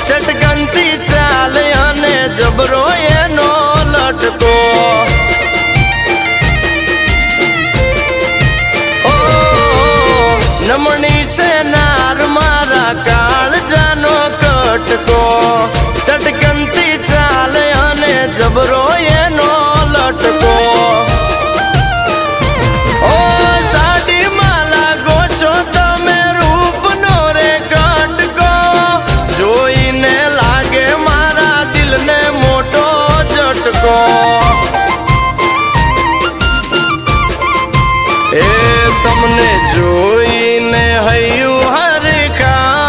चटकनती चाल अने जबरो एनो लटको ओ नमणी से नार मारा काल जानो कटको चटकनती चाल अने जबरो एनो लटको तमने जोईने हयू हर खाय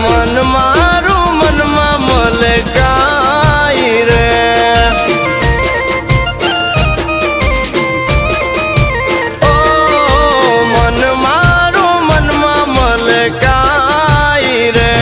मन मारू मन मा मलकाई रे ओ मन मारू मन मा मलकाई रे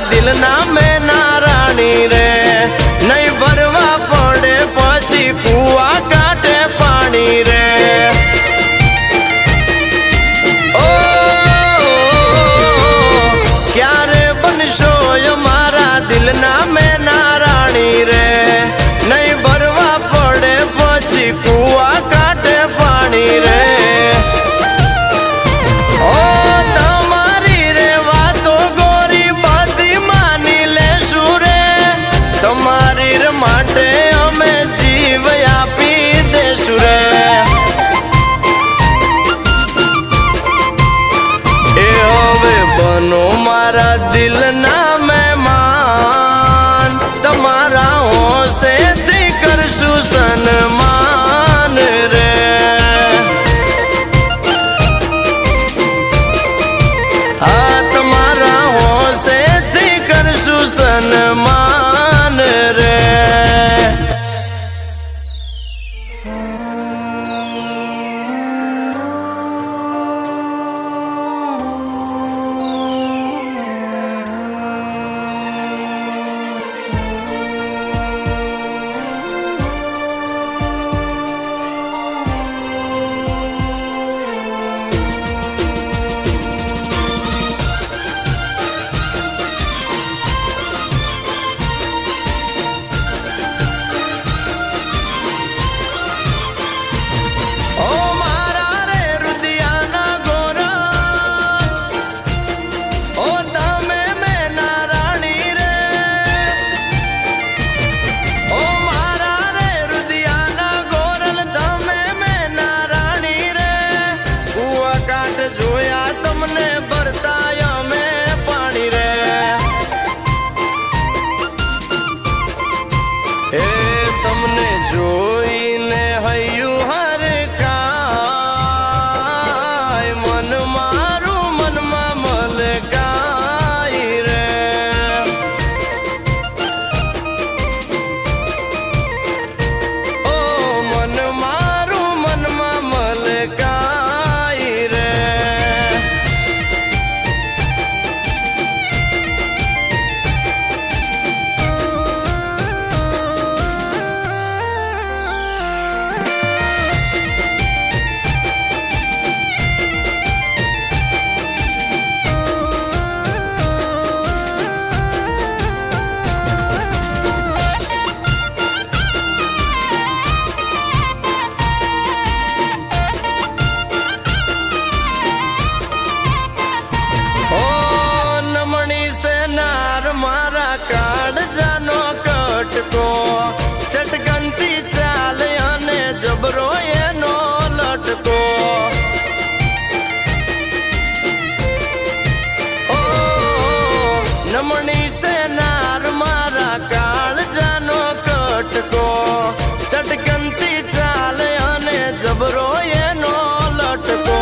दिलना में नाराणी रे नहीं भरवा पड़े पछी कुआ काटे पानी रे ओ क्या रे बनशो हमारा दिलना में नाराणी रे नहीं भरवा पड़े पछी कुआ काटे पानी रे તમારી માટે અમે જીવ આપી દેશું રે એ હવે બનો મારા દિલના મહેમાન તમારા હોશેથી કરશું સન્માન રે હા તમારા હોશેથી કરશું સન્માન रे તમને જોઈને હૈયું હરે કાય મન મારું મનમાં મલકાય રે ઓ મન મારું મનમાં મલકાય રે કાળજાનો કટકો ચટકનથી ચાલે અને જબરો એનો લટકો ઓ નમણી છે નાર મારા કાળજાનો કટકો ચટકનથી ચાલે અને જબરો એનો લટકો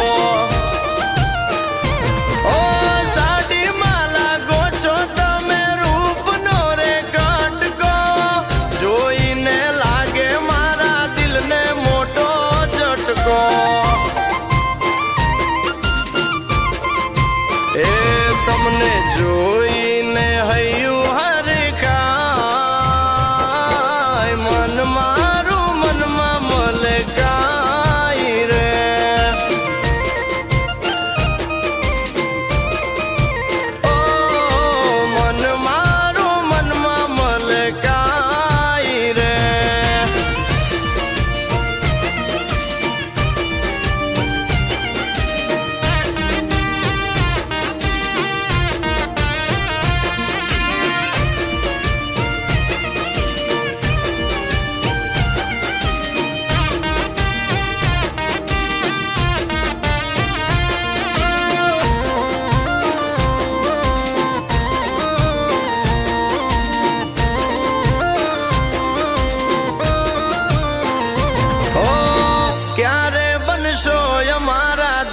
એ તમને જોઈને હૈયું હરે કાય મન મારું મનમાં મલકાય રે ઓ મન મારું મનમાં મલકાય રે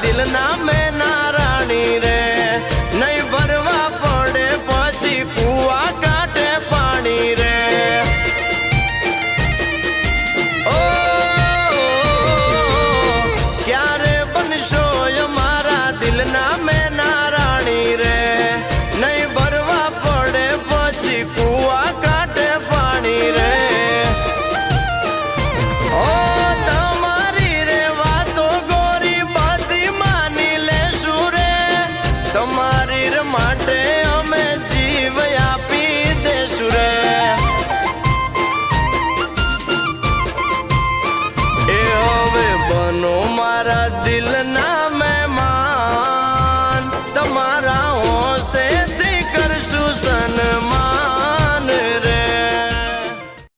દિલના મેં નારાણી રે નહીં ભરવા પડે પછી કુવા કાઢે પાણી રે ઓ ક્યારે બનશો મારા દિલના મેં નારાણી રે નહીં ભરવા પડે પછી કુવા કાઢે પાણી રે તમારી માટે અમે જીવ આપી દેશું રે એ હવે બનો મારા દિલ